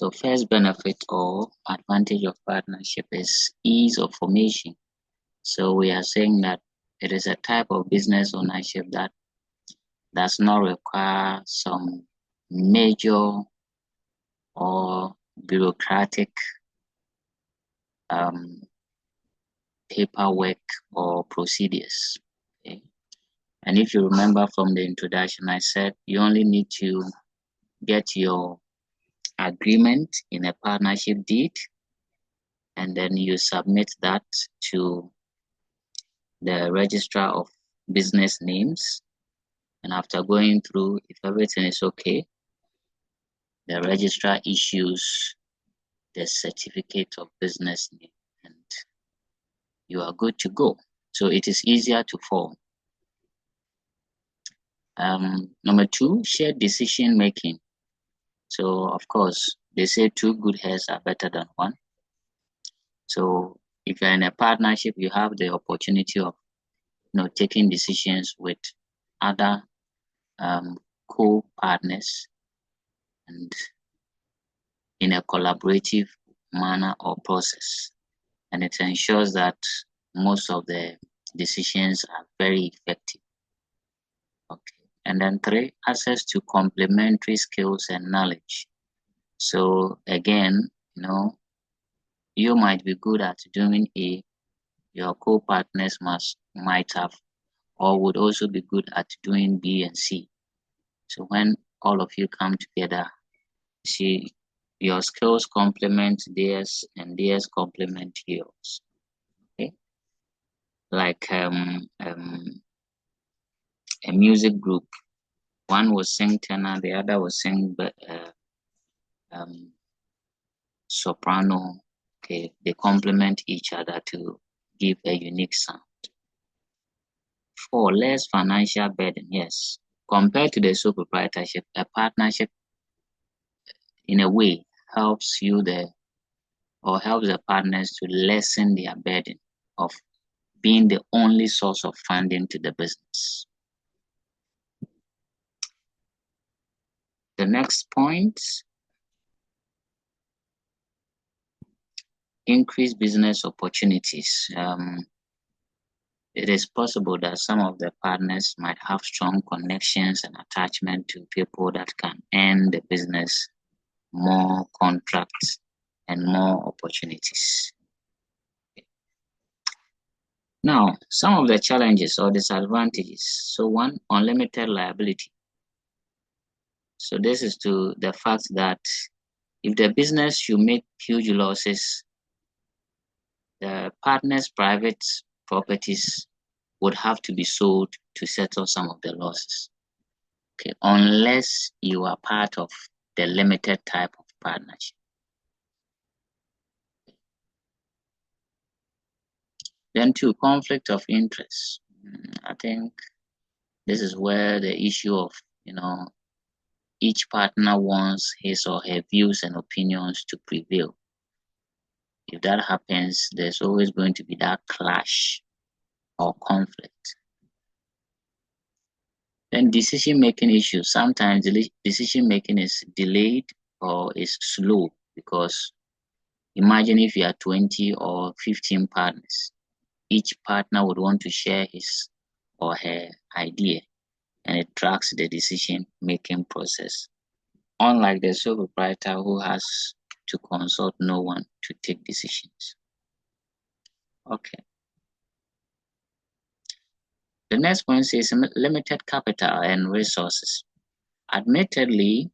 So first benefit or advantage of partnership is ease of formation. So we are saying that it is a type of business ownership that does not require some major or bureaucratic paperwork or procedures. Okay? And if you remember from the introduction, I said you only need to get your agreement in a partnership deed, and then you submit that to the registrar of business names. And after going through, if everything is okay, the registrar issues the certificate of business name and you are good to go. So it is easier to form. Number two, shared decision making. So of course, they say two good heads are better than one. So if you're in a partnership, you have the opportunity of taking decisions with other co-partners and in a collaborative manner or process. And it ensures that most of the decisions are very effective. Okay. And then three, access to complementary skills and knowledge. So again, you might be good at doing A, your co-partners might have or would also be good at doing B and C. So when all of you come together, see your skills complement theirs and theirs complement yours. Okay, like a music group, one will sing tenor, the other will sing soprano. Okay, they complement each other to give a unique sound. Four, less financial burden. Yes, compared to the sole proprietorship, a partnership in a way helps helps the partners to lessen their burden of being the only source of funding to the business. The next point, increase business opportunities. It is possible that some of the partners might have strong connections and attachment to people that can earn the business more contracts and more opportunities. Now, some of the challenges or disadvantages. So one, unlimited liability. So this is to the fact that if the business should make huge losses, the partner's private properties would have to be sold to settle some of the losses. Okay, unless you are part of the limited type of partnership. Then two, conflict of interest. I think this is where the issue of, each partner wants his or her views and opinions to prevail. If that happens, there's always going to be that clash or conflict. Then decision-making issues. Sometimes decision-making is delayed or is slow because imagine if you are 20 or 15 partners. Each partner would want to share his or her idea and it tracks the decision-making process. Unlike the sole proprietor who has to consult no one to take decisions. Okay. The next point is limited capital and resources. Admittedly,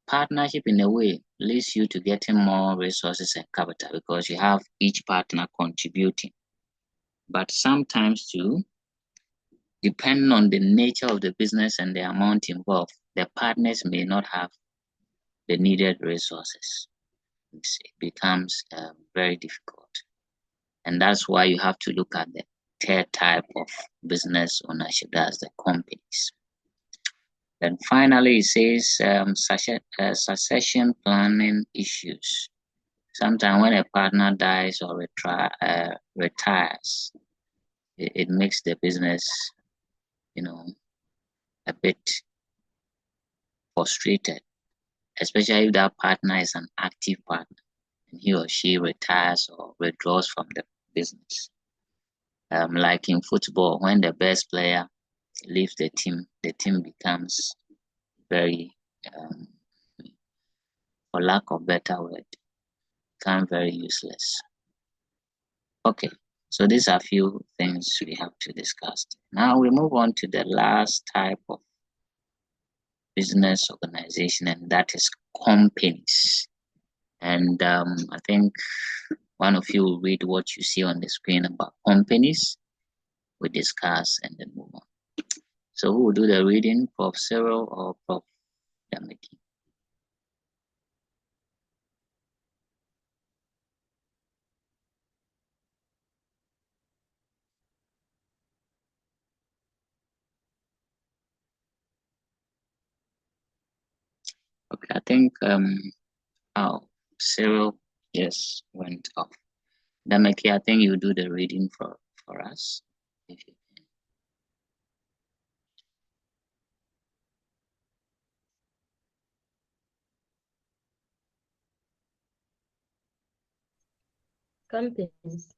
partnership in a way leads you to getting more resources and capital because you have each partner contributing. But sometimes too, depending on the nature of the business and the amount involved, the partners may not have the needed resources. It becomes very difficult. And that's why you have to look at the third type of business ownership, that's the companies. Then finally, it says succession planning issues. Sometimes when a partner dies or retires, it makes the business, a bit frustrated. especially if that partner is an active partner and he or she retires or withdraws from the business. Like in football, when the best player leaves the team becomes very, for lack of better word, become very useless. Okay, so these are a few things we have to discuss. Now we move on to the last type of business organization, and that is companies. And I think one of you will read what you see on the screen about companies. We discuss and then move on. So who will do the reading, Prof. Cyril or Prof. Dameki? Okay, I think Cyril, yes, went off. Dameki, I think you do the reading for us. If you can. Companies.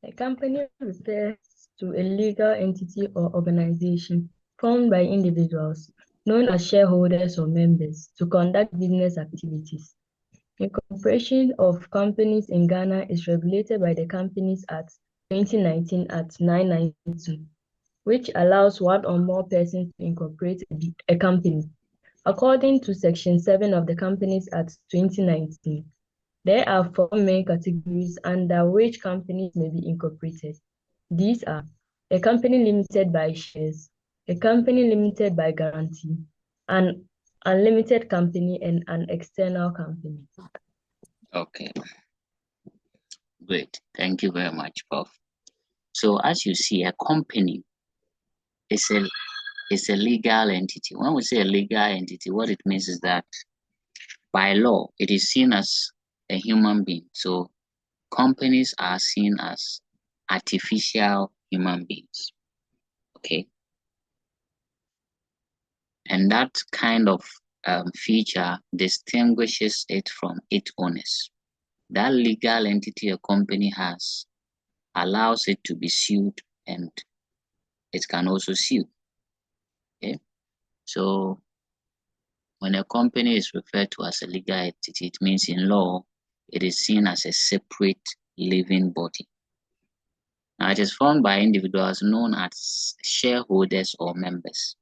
A company refers to a legal entity or organization formed by individuals, known as shareholders or members, to conduct business activities. Incorporation of companies in Ghana is regulated by the Companies Act 2019 Act 992, which allows one or more persons to incorporate a company. According to Section 7 of the Companies Act 2019, there are 4 main categories under which companies may be incorporated. These are a company limited by shares, a company limited by guarantee, an unlimited company, and an external company. Okay, great. Thank you very much, Prof. So as you see, a company is a legal entity. When we say a legal entity, what it means is that by law, it is seen as a human being. So companies are seen as artificial human beings. Okay. And that kind of feature distinguishes it from its owners. That legal entity a company has allows it to be sued, and it can also sue. Okay. So when a company is referred to as a legal entity, it means in law, it is seen as a separate living body. Now, it is formed by individuals known as shareholders or members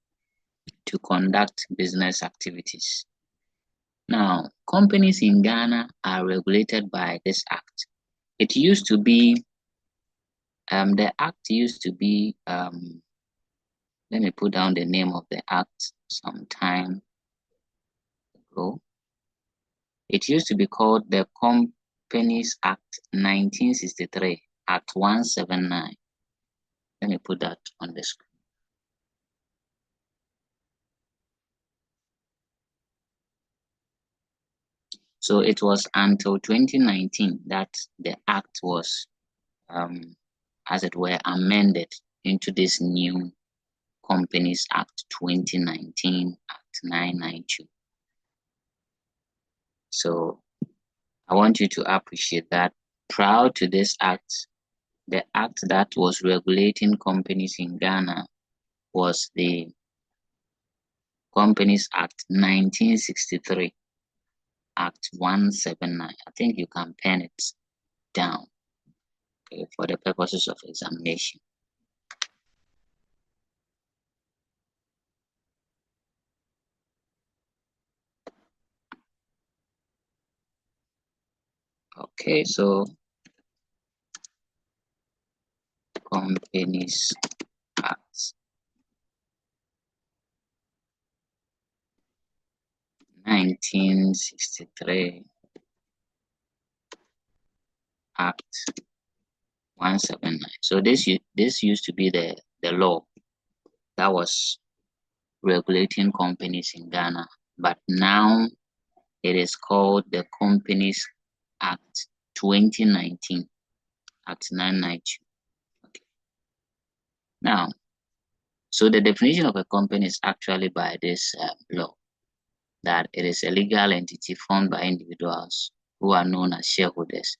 to conduct business activities. Now, companies in Ghana are regulated by this act. It used to be, the act used to be, let me put down the name of the act some time ago. It used to be called the Companies Act 1963, Act 179. Let me put that on the screen. So it was until 2019 that the act was, as it were, amended into this new Companies Act 2019, Act 992. So I want you to appreciate that prior to this act, the act that was regulating companies in Ghana was the Companies Act 1963, Act 179. I think you can pen it down, okay, for the purposes of examination. Okay, so Companies Act 1963, Act 179. So this used to be the law that was regulating companies in Ghana, but now it is called the Companies Act 2019, Act 992. Okay. Now, so the definition of a company is actually by this law. that it is a legal entity formed by individuals who are known as shareholders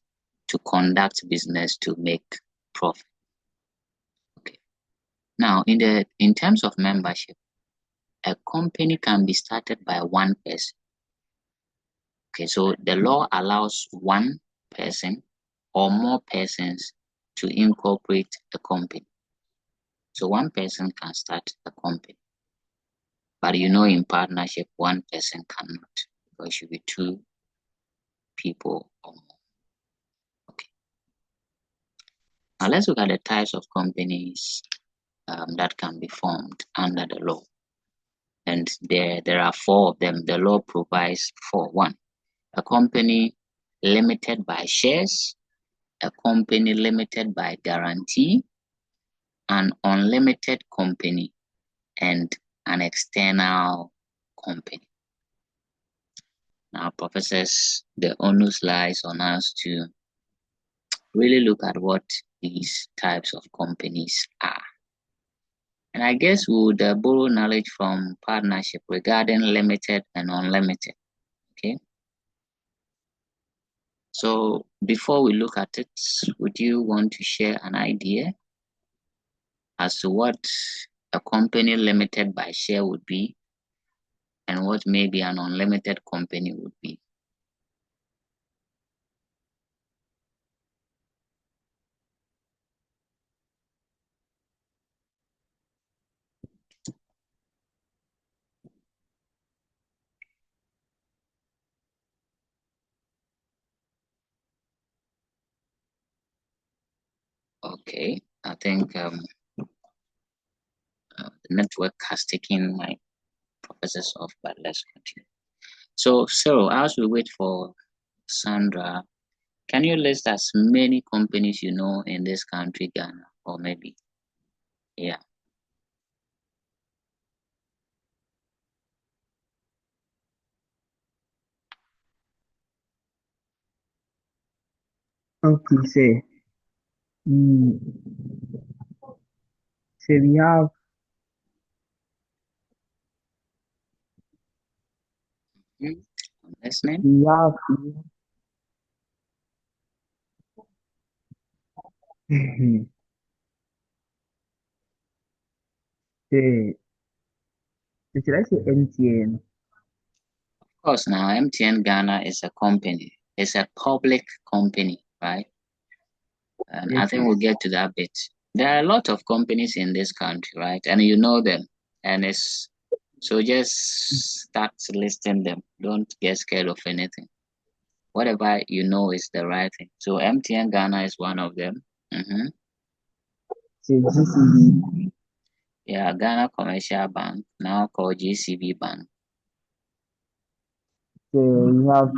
to conduct business to make profit. Okay. Now, in terms of membership, a company can be started by one person. Okay, so the law allows one person or more persons to incorporate a company. So one person can start a company. But in partnership, one person cannot, because it should be two people or more. Okay. Now let's look at the types of companies that can be formed under the law. And there are four of them. The law provides for: one, a company limited by shares, a company limited by guarantee, an unlimited company, and an external company. Now, professors, the onus lies on us to really look at what these types of companies are. And I guess we would borrow knowledge from partnership regarding limited and unlimited. Okay. So before we look at it, would you want to share an idea as to what a company limited by share would be and what maybe an unlimited company would be? Okay, I think the network has taken my professors off, but let's continue. So, as we wait for Sandra, can you list as many companies you know in this country, Ghana, or maybe, yeah. Okay, say we have I'm listening. we have say should I say MTN? Of course, now MTN Ghana is a company. It's a public company, right? And I think Okay. we'll get to that bit. There are a lot of companies in this country, right? And you know them. And it's so just start listing them. Don't get scared of anything. Whatever you know is the right thing. So MTN Ghana is one of them. Say GCB. Yeah, Ghana Commercial Bank, now called GCB Bank. Say we have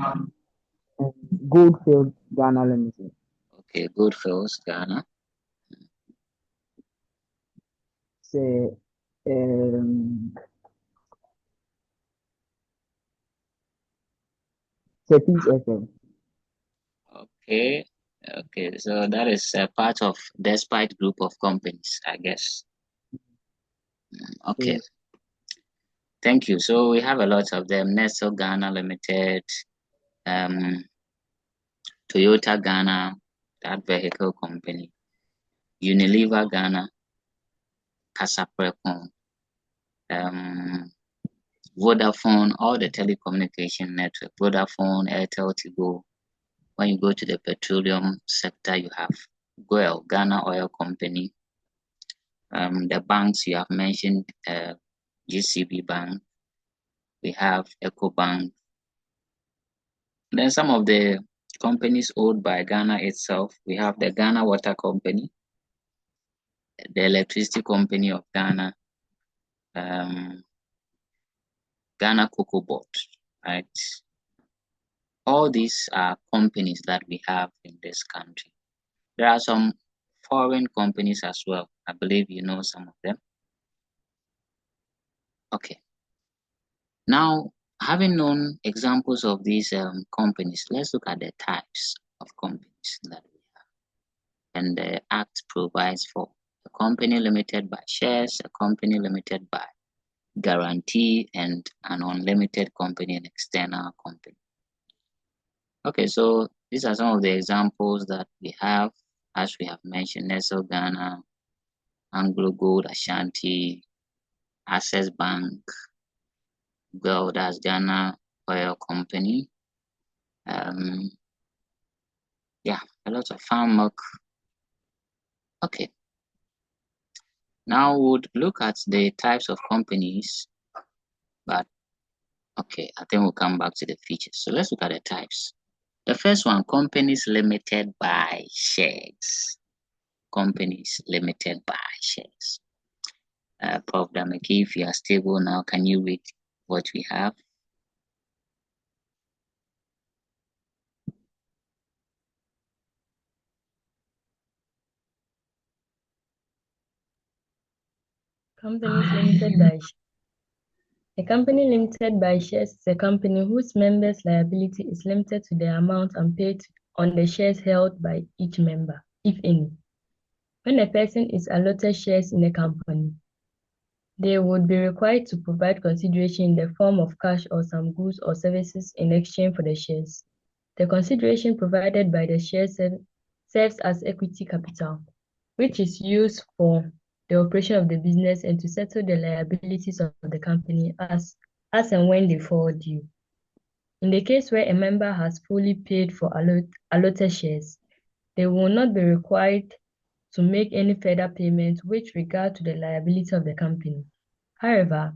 Goldfield Ghana Limited. Okay, Goodfellows Ghana. Say Peace FM. Okay, okay. So that is a part of Despite group of companies, I guess. Okay, Yes. thank you. So we have a lot of them. Nestle Ghana Limited, Toyota Ghana, that vehicle company, Unilever Ghana, Casaprecon, Vodafone, all the telecommunication network, Vodafone, Airtel, Tigo. When you go to the petroleum sector, you have GOIL, Ghana Oil Company. The banks you have mentioned, GCB Bank, we have EcoBank. Then some of the companies owned by Ghana itself, we have the Ghana Water Company, the Electricity Company of Ghana, Ghana Cocoa Board, right? All these are companies that we have in this country. There are some foreign companies as well. I believe you know some of them. Okay. Now, having known examples of these companies, let's look at the types of companies that we have. And the Act provides for a company limited by shares, a company limited by guarantee, and an unlimited company and external company. Okay, so these are some of the examples that we have, as we have mentioned: Nestle Ghana, Anglo Gold Ashanti, Access Bank, that's Ghana Oil Company. Yeah, a lot of farm milk. Okay. Now we would look at the types of companies, but okay, I think we'll come back to the features. So let's look at the types. The first one, companies limited by shares. Companies limited by shares. Prof. Dameki, if you are stable now, can you read what we have? Companies limited by shares. A company limited by shares is a company whose members' liability is limited to the amount unpaid on the shares held by each member, if any. When a person is allotted shares in a company, they would be required to provide consideration in the form of cash or some goods or services in exchange for the shares. The consideration provided by the shares serves as equity capital, which is used for the operation of the business and to settle the liabilities of the company as and when they fall due. In the case where a member has fully paid for allotted shares, they will not be required to make any further payment with regard to the liability of the company. However,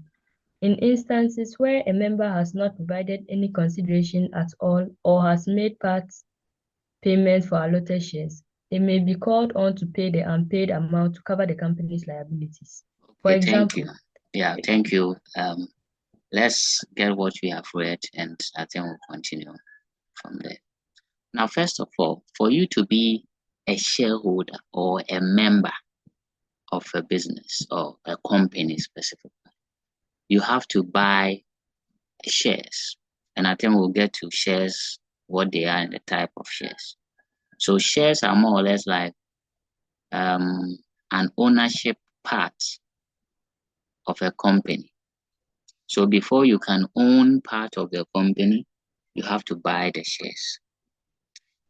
in instances where a member has not provided any consideration at all or has made part payment for allotted shares, they may be called on to pay the unpaid amount to cover the company's liabilities. For example, thank you. Yeah, thank you. Let's get what we have read, and I think we'll continue from there. Now, first of all, for you to be a shareholder or a member of a business or a company specifically, you have to buy shares. And I think we'll get to shares, what they are and the type of shares. So shares are more or less like an ownership part of a company. So before you can own part of the company, you have to buy the shares.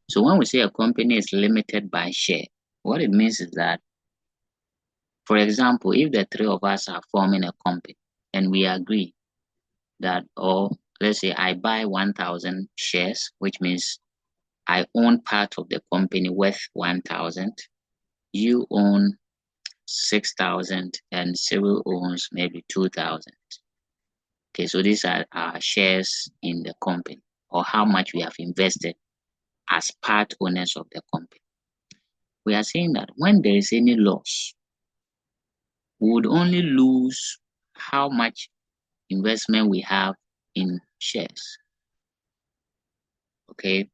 So when we say a company is limited by share, what it means is that, for example, if the three of us are forming a company and we agree that, or let's say I buy 1,000 shares, which means I own part of the company worth 1,000, you own 6,000, and Cyril owns maybe 2,000. Okay, so these are our shares in the company, or how much we have invested as part owners of the company. We are saying that when there is any loss, we would only lose how much investment we have in shares. Okay,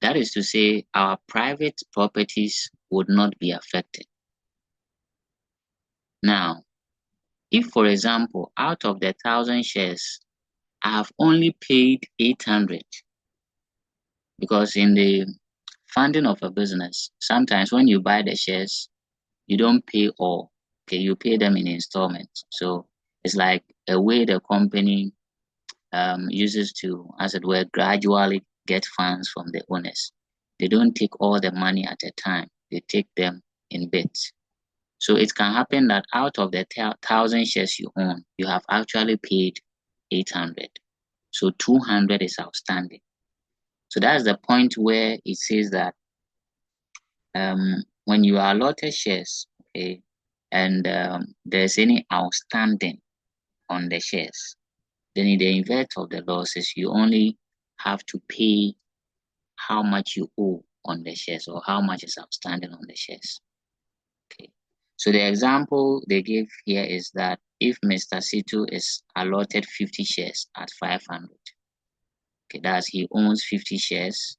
that is to say, our private properties would not be affected. Now, if, for example, out of the 1,000 shares, I have only paid 800, because in the funding of a business, sometimes when you buy the shares, you don't pay all. Okay, you pay them in installments. So it's like a way the company uses to, as it were, gradually get funds from the owners. They don't take all the money at a time. They take them in bits. So it can happen that out of the 1,000 shares you own, you have actually paid 800. So 200 is outstanding. So that's the point where it says that when you are allotted shares, okay, and there's any outstanding on the shares, then in the event of the losses, you only have to pay how much you owe on the shares, or how much is outstanding on the shares. Okay. So the example they give here is that if Mr. Situ is allotted 50 shares at 500, okay, that's he owns 50 shares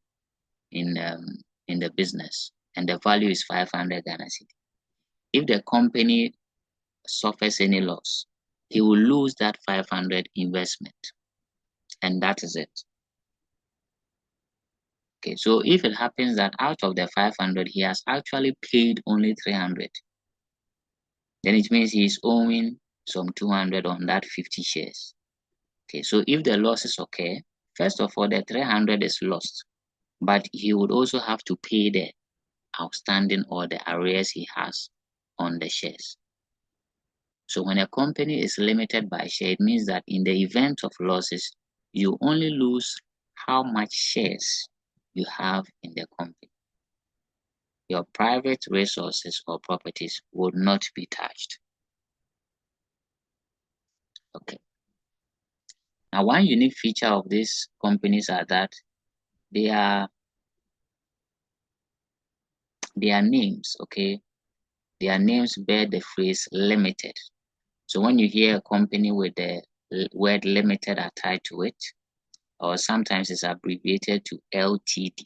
in the business, and the value is 500 Ghana cedi. If the company suffers any loss, he will lose that 500 investment, and that is it. Okay, so if it happens that out of the 500, he has actually paid only 300, then it means he is owing some 200 on that 50 shares. Okay, so if the losses occur, first of all, the 300 is lost, but he would also have to pay the outstanding or the arrears he has on the shares. So when a company is limited by share, it means that in the event of losses, you only lose how much shares you have in the company. Your private resources or properties would not be touched. Okay. Now, one unique feature of these companies are that their names, okay, their names bear the phrase limited. So when you hear a company with the word limited attached to it, or sometimes it's abbreviated to LTD,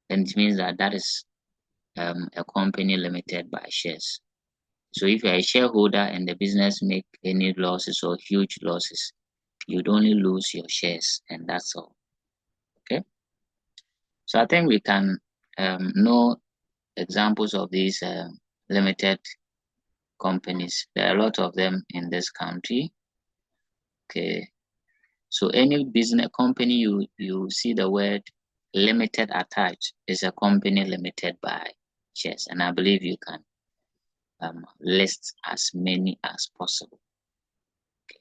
then it means that that is a company limited by shares. So if you're a shareholder and the business make any losses or huge losses, you'd only lose your shares, and that's all. Okay. So I think we can know examples of these limited companies. There are a lot of them in this country. Okay. So any business company you see the word limited attached is a company limited by shares, and I believe you can list as many as possible. Okay.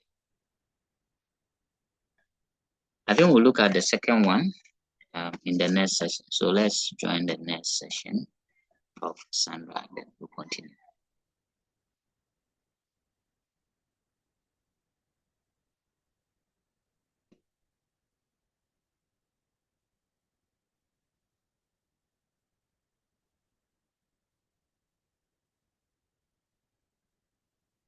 I think we'll look at the second one in the next session. So let's join the next session of Sandra, then we'll continue.